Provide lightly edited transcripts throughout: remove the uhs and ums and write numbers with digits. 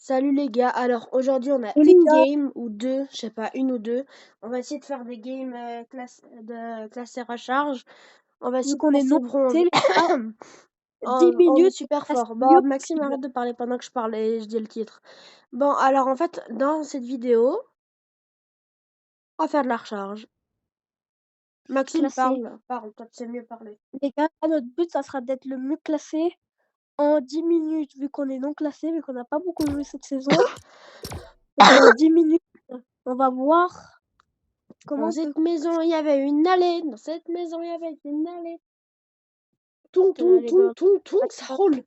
Salut les gars, alors aujourd'hui on a Et les une gars, game ou deux, je sais pas, une ou deux. On va essayer de faire des games de classés à charge. On va vu essayer de qu'on est passer nombreux, bronze. les gars, 10 On est minutes pour super passer fort. mieux Bon, Maxime, possible. arrête de parler pendant que je parle et je dis le titre. Bon, alors en fait, dans cette vidéo, on va faire de la recharge. Maxime, Classé. parle, toi tu sais mieux parler. Les gars, notre but, ça sera d'être le mieux classé en 10 minutes, vu qu'on est non classé, vu qu'on n'a pas beaucoup joué cette saison. Donc en 10 minutes, on va voir comment Dans on peut. cette maison, il y avait une allée. Dans cette maison, il y avait une allée. Toum, toum, aller toum, dans toum, toum, ça roule.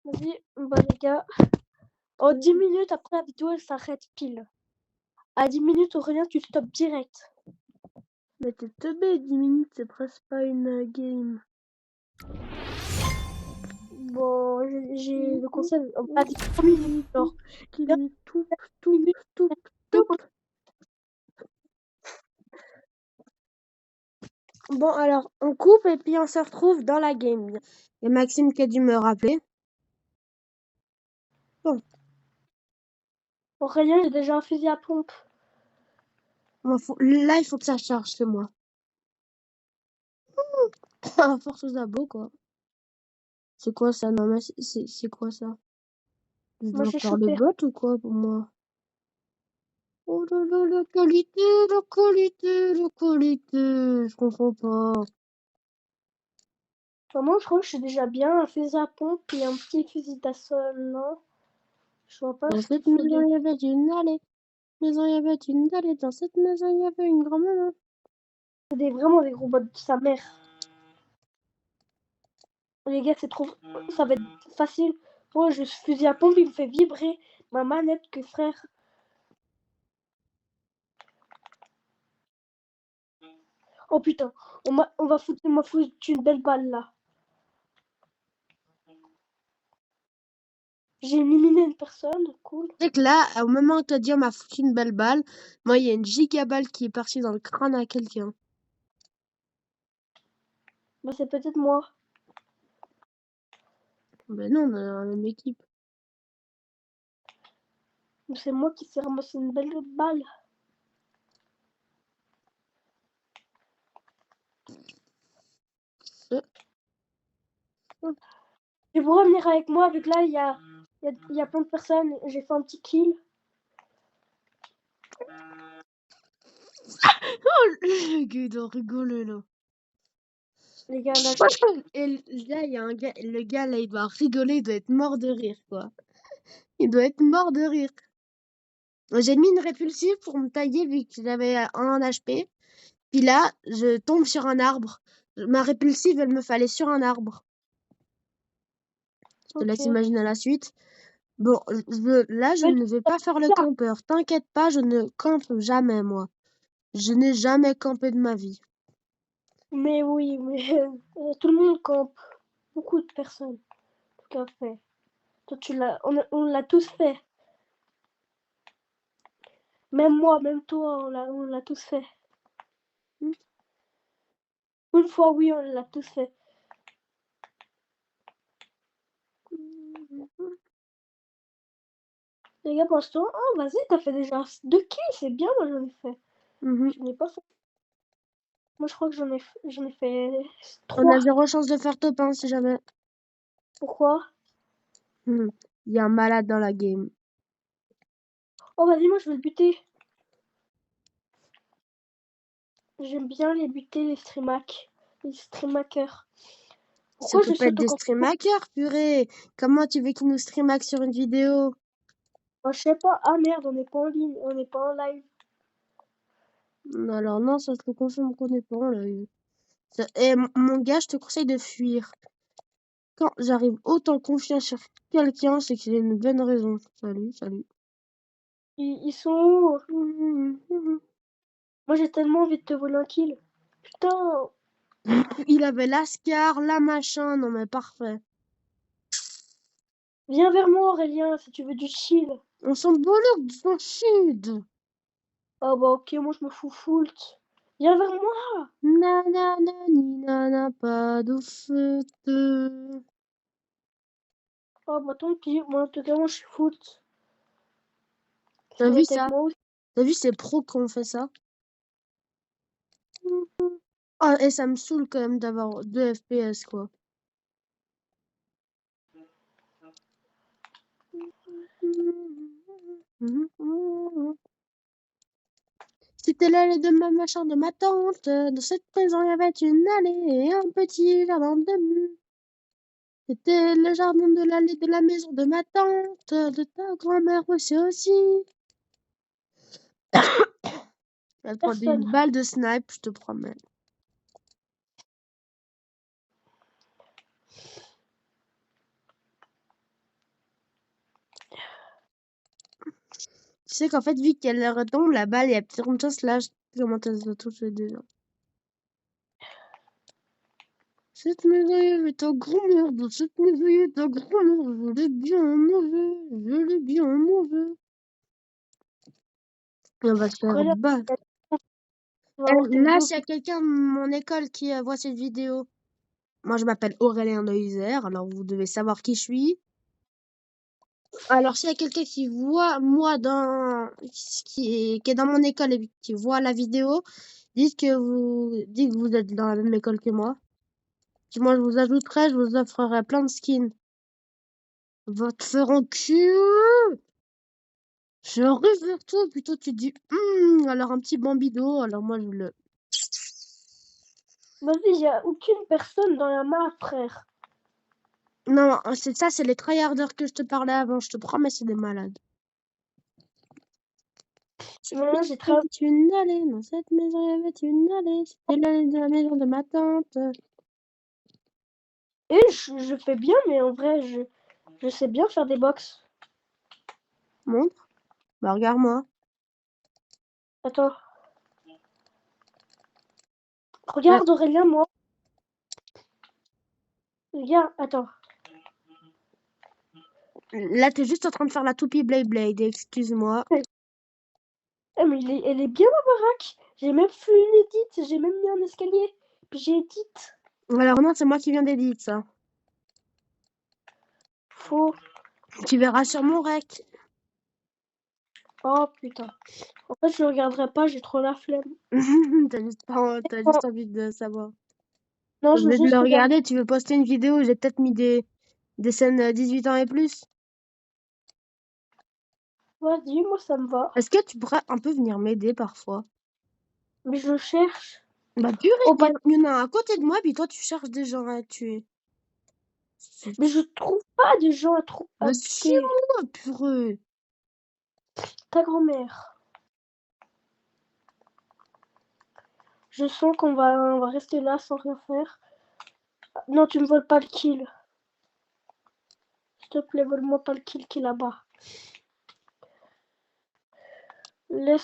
Vas-y, bah les gars, en 10 minutes, après la vidéo, elle s'arrête pile. À 10 minutes, Aurélien, tu stops direct. Mais t'es teubé, 10 minutes, c'est presque pas une game. Bon, j'ai le conseil. Vas-y, 3 minutes alors. Toup, toup, toup, toup. Bon, alors, on coupe et puis on se retrouve dans la game. Il y a Maxime qui a dû me rappeler. Bon, Aurélien, j'ai déjà un fusil à pompe. là, il faut que ça charge, c'est moi. Force aux abos, quoi. C'est quoi ça? Non, mais c'est quoi ça? Je Moi, dois j'ai faire le chopé. bot ou quoi pour moi? Oh là là, la qualité, la qualité, la qualité. Je comprends pas. Moi, je crois que je suis déjà bien. Un fusil à pompe et un petit fusil d'assaut, non? Je vois pas Dans ce qu'il cette faut maison, de. il y avait une allée. Maison, il y avait une allée. Dans cette maison, il y avait une grand-maman. C'est vraiment des gros bots de sa mère. Les gars, c'est trop. Ça va être facile. Moi, je fusil à pompe, il me fait vibrer ma manette que frère. Oh putain, on m'a foutu une belle balle là. J'ai éliminé une personne, cool. Tu sais que là, au moment où t'as dit on m'a foutu une belle balle, moi, il y a une gigaballe qui est partie dans le crâne à quelqu'un. Bah, c'est peut-être moi. Ben non, on est dans la même équipe. C'est moi qui s'est ramassé une belle balle. Euh, Et vous revenir avec moi, vu que là, il y a plein de personnes. J'ai fait un petit kill. Oh, le gars, il doit rigoler, là. Les gars, là, Et là, il y a un gars, le gars, là, il doit rigoler, il doit être mort de rire, quoi. Il doit être mort de rire. J'ai mis une répulsive pour me tailler vu que j'avais un HP. Puis là, je tombe sur un arbre. Ma répulsive, elle me fallait sur un arbre. Je te laisse ok. imaginer la suite. Bon, là, je ne vais pas faire le campeur. T'inquiète pas, je ne campe jamais, moi. Je n'ai jamais campé de ma vie. Mais oui, mais tout le monde campe. Beaucoup de personnes. Tout à fait. Toi, on l'a tous fait. Même moi, même toi, on l'a tous fait. Hmm. Une fois, oui, on l'a tous fait. Les gars, pour l'instant, oh, vas-y, t'as fait déjà 2 kills, c'est bien, moi j'en ai fait. Mhm. Je n'ai pas fait. Moi, je crois que j'en ai fait On a 3. zéro chance de faire top 1 si jamais. Pourquoi? Il y a un malade dans la game. Oh, vas-y, moi je vais le buter. J'aime bien les buter, les streamhacks. Les streamhackers. Ça Pourquoi peut je pas être saute des encore? streamhackers, purée. Comment tu veux qu'ils nous streamhack sur une vidéo? Moi, je sais pas. Ah merde, on n'est pas en ligne, on n'est pas en live. Alors non, ça te le confirme qu'on est pas en live. Et mon gars, je te conseille de fuir. Quand j'arrive autant confiance sur quelqu'un, c'est qu'il a une bonne raison. Salut, salut. Ils sont où? Moi, j'ai tellement envie de te voler un kill. Putain. Il avait l'ascar, la machin, non mais parfait. Viens vers moi, Aurélien, si tu veux du chill. On s'en bolloque de son sud. Ah bah ok, moi je me fous full. Viens vers moi. Nanana, pas de feu. Oh, bah tant pis. Moi, en tout cas, moi, je suis foot. T'as Tu vu veux avec ça? moi aussi? T'as vu, c'est pro qu'on fait ça? Oh, et ça me saoule quand même d'avoir 2 FPS, quoi. C'était l'allée de ma machin de ma tante. Dans cette maison, il y avait une allée et un petit jardin de... C'était le jardin de l'allée de la maison de ma tante, de ta grand-mère aussi. Elle prend une Personne. balle de snipe, je te promets. Tu sais qu'en fait, vu qu'elle retombe, la balle, il y a peut-être une chance là, comment ça se touche déjà. Cette maison, il y avait un grand mur. Dans cette maison, il y avait un grand mur. Je l'ai bien mangé. Je l'ai bien mangé. Et on va se faire Regarde, battre. tu vas voir tes Là, vidéos. s'il y a quelqu'un de mon école qui voit cette vidéo, moi je m'appelle Aurélien Neuser, alors vous devez savoir qui je suis. Alors s'il y a quelqu'un qui voit moi qui est dans mon école et qui voit la vidéo, dites que vous êtes dans la même école que moi. Puis moi je vous ajouterai, je vous offrirai plein de skins. Va te faire enculer! J'arrive vers toi, plutôt tu dis alors un petit bambido, alors moi je le. Vas-y, y a aucune personne dans la map, frère. Non, c'est ça, c'est les tryharders que je te parlais avant, je te promets, c'est des malades. Moi, j'ai Il y avait une allée, dans cette maison, il y avait une allée. C'était l'allée de la maison de ma tante. Et je fais bien, mais en vrai, je sais bien faire des box. Montre. Bah, regarde-moi. Attends. Regarde, Aurélien, moi. Regarde, attends. Là, t'es juste en train de faire la toupie Blade, excuse-moi. Eh, mais elle est bien ma baraque. J'ai même fait une edit. J'ai même mis un escalier. Puis j'ai edit. Alors non, c'est moi qui viens d'éditer ça. Faux. Tu verras sur mon rec. Oh putain. En fait, je regarderai pas. J'ai trop la flemme. T'as Oh, juste envie de savoir. non, Au je veux lieu de juste le regarder. regarder, tu veux poster une vidéo où j'ai peut-être mis des scènes 18 ans et plus. Vas-y, moi ça me va. Est-ce que tu pourrais un peu venir m'aider parfois? Mais je cherche. Bah purée, Oh, il y en a un à côté de moi, puis toi tu cherches des gens à tuer. mais je trouve pas de gens à Bah buter. suis-moi, purée. Ta grand-mère. Je sens qu'on on va rester là sans rien faire. Non, tu me voles pas le kill. S'il te plaît, vole-moi pas le kill qui est là-bas. Laisse